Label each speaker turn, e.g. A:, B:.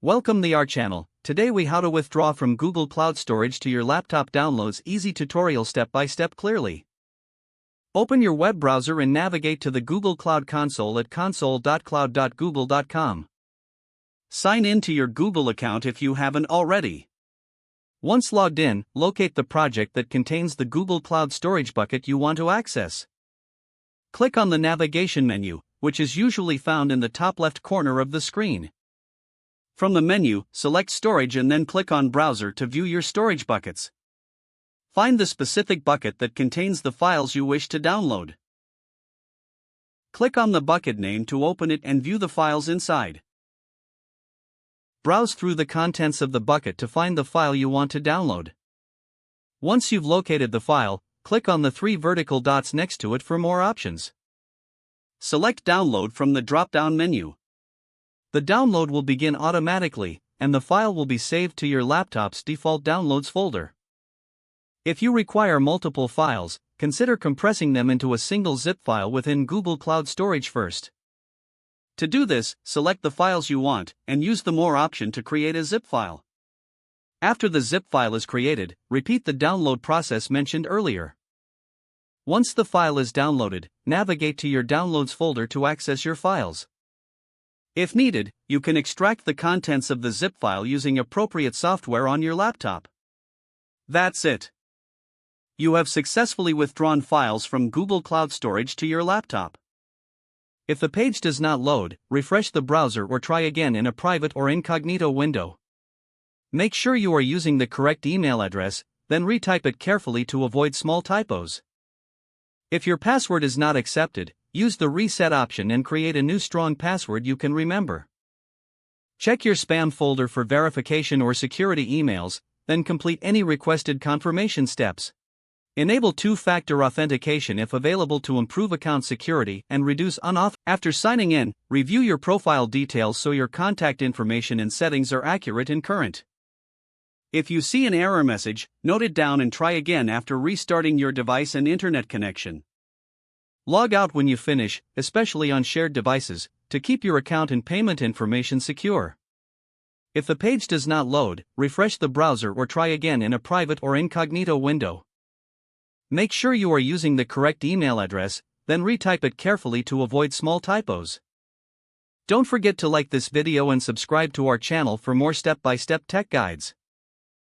A: Welcome to our channel. Today we how to withdraw from Google Cloud Storage to your laptop downloads easy tutorial step by step clearly. Open your web browser and navigate to the Google Cloud Console at console.cloud.google.com. Sign in to your Google account if you haven't already. Once logged in, locate the project that contains the Google Cloud Storage bucket you want to access. Click on the navigation menu, which is usually found in the top left corner of the screen. From the menu, select Storage and then click on Browser to view your storage buckets. Find the specific bucket that contains the files you wish to download. Click on the bucket name to open it and view the files inside. Browse through the contents of the bucket to find the file you want to download. Once you've located the file, click on the three vertical dots next to it for more options. Select Download from the drop-down menu. The download will begin automatically, and the file will be saved to your laptop's default downloads folder. If you require multiple files, consider compressing them into a single zip file within Google Cloud Storage first. To do this, select the files you want, and use the More option to create a zip file. After the zip file is created, repeat the download process mentioned earlier. Once the file is downloaded, navigate to your Downloads folder to access your files. If needed, you can extract the contents of the zip file using appropriate software on your laptop. That's it. You have successfully withdrawn files from Google Cloud Storage to your laptop. If the page does not load, refresh the browser or try again in a private or incognito window. Make sure you are using the correct email address, then retype it carefully to avoid small typos. If your password is not accepted, use the Reset option and create a new strong password you can remember. Check your spam folder for verification or security emails, then complete any requested confirmation steps. Enable two-factor authentication if available to improve account security and reduce unauthorized. After signing in, review your profile details so your contact information and settings are accurate and current. If you see an error message, note it down and try again after restarting your device and internet connection. Log out when you finish, especially on shared devices, to keep your account and payment information secure. If the page does not load, refresh the browser or try again in a private or incognito window. Make sure you are using the correct email address, then retype it carefully to avoid small typos. Don't forget to like this video and subscribe to our channel for more step-by-step tech guides.